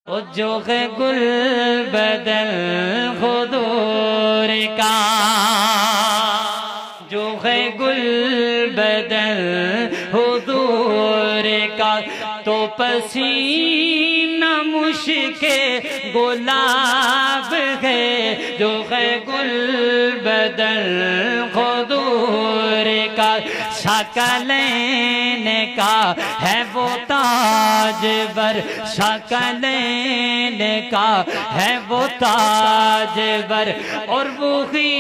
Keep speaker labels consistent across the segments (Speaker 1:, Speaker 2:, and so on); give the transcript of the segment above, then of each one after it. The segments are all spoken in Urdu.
Speaker 1: جو ہے گل بدل خدور کا، جو ہے گل بدل حضور کا، تو پسینہ مشک گلاب ہے، جو ہے گل بدل حضور کا، شکلین کا ہے وہ تاج ور، شکلین کا ہے وہ تاج ور، اور وہی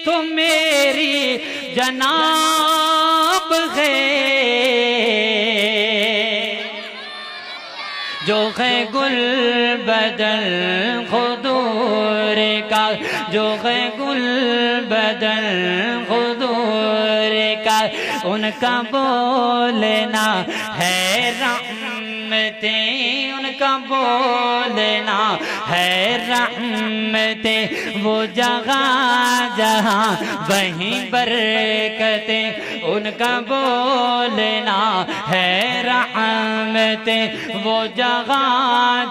Speaker 1: تو میری جناب ہے، جو ہے گل بدل حضور کا، جو ہے گل بدل حضور کا، ان کا بولنا ہے رحمتیں، ان کا بولنا ہے رحمتیں، وہ جگہ جہاں وہیں برکتیں، ان کا بولنا ہے رحمتیں، وہ جگہ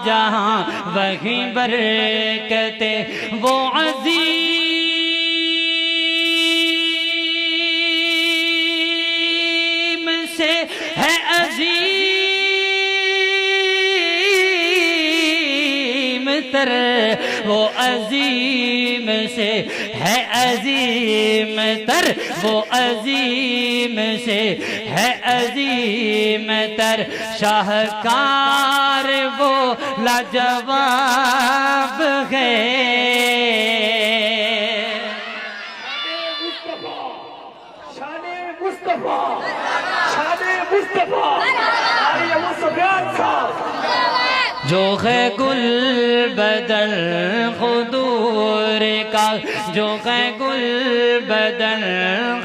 Speaker 1: جہاں وہیں برکتیں، وہ عظیم سے ہے عظیم تر، وہ عظیم سے ہے عظیم تر، وہ عظیم سے ہے عظیم تر، شاہکار وہ لاجواب ہے،
Speaker 2: شان مصطفیٰ، شان مصطفیٰ، آئیے مصطفیٰ صاحب،
Speaker 1: جو ہے گل بدل حضور کا، جو ہے گل بدل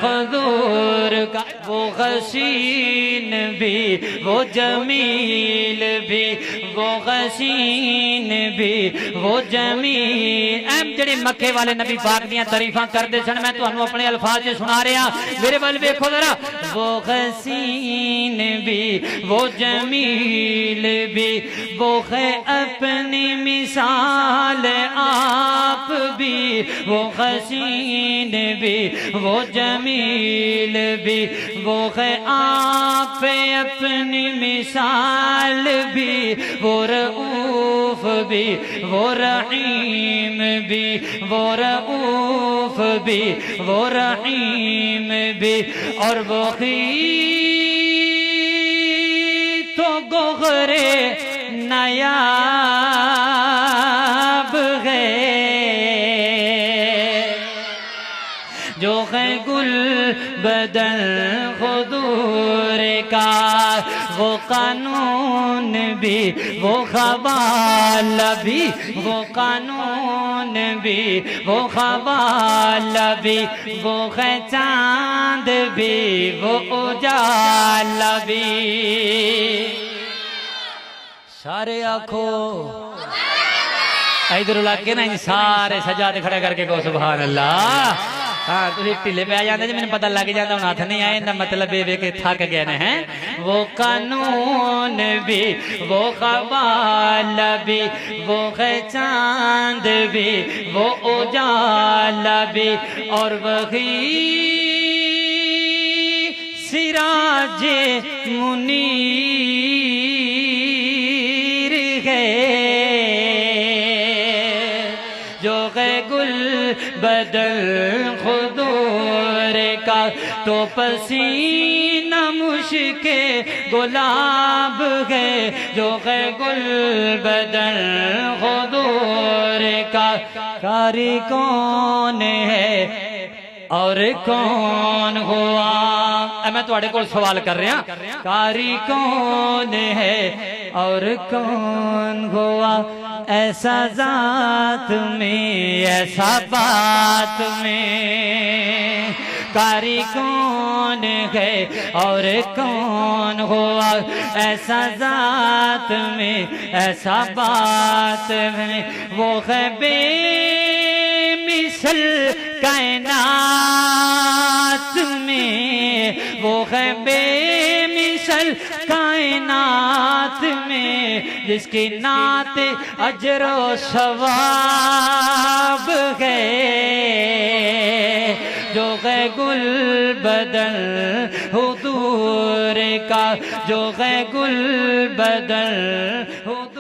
Speaker 1: حضور کا، وہ حسین بھی وہ جمیل بھی، وہ حسین بھی وہ جمیل، جڑے مکے والے نبی پاک دیاں تعریفاں کردے سن، میں تانوں اپنے الفاظ سنا رہا، میرے ول ویکھو ذرا، وہ حسین بھی وہ جمیل بھی، وہ ہے اپنی مثال آپ بھی، وہ حسین بھی وہ جمیل بھی، وہ ہے آپ اپنی مثال بھی، وہ رؤوف بھی وہ رحیم بھی، وہ رؤوف بھی وہ رحیم بھی، اور وہی تو گوہرے نایاب ہے، جو ہے گل بدل حضور کا، وہ قانون بھی وہ حوالہ بھی، وہ قانون بھی وہ حوالہ بھی، وہ ہے چاند بھی وہ اجالا بھی، سارے آنکھو ادھر لاکے نا سارے سجادے کھڑے کر کے کہو سبحان اللہ، ہاں تسی ٹھلے پہ آ جاندے جی، میں نے پتہ لگ جاتا ہوں ہاتھ نہیں آئے، مطلب یہ کہ تھک گئے ہیں، وہ قانون بھی وہ حوالہ بھی، وہ ہے چاند بھی وہ اجالا بھی، اور وہی سراج منیر ہے، جو ہے گل بدل حضور کا، تو پسینہ مشک گلاب ہے، جو ہے گل بدل حضور کا، کاری کون ہے اور کون ہوا، میں تواڈے کول سوال کر رہا، کاری کون ہے اور کون ہوا، ایسا ذات میں ایسا بات میں، کاری کون ہے اور کون ہوا، ایسا ذات میں ایسا بات میں، وہ ہے بے مثل کائنات میں، وہ ہے بے مثل سر کائنات میں جس کی نعت اجر و ثواب ہے جو ہے گل بدن حضور کا جو ہے گل بدن حضور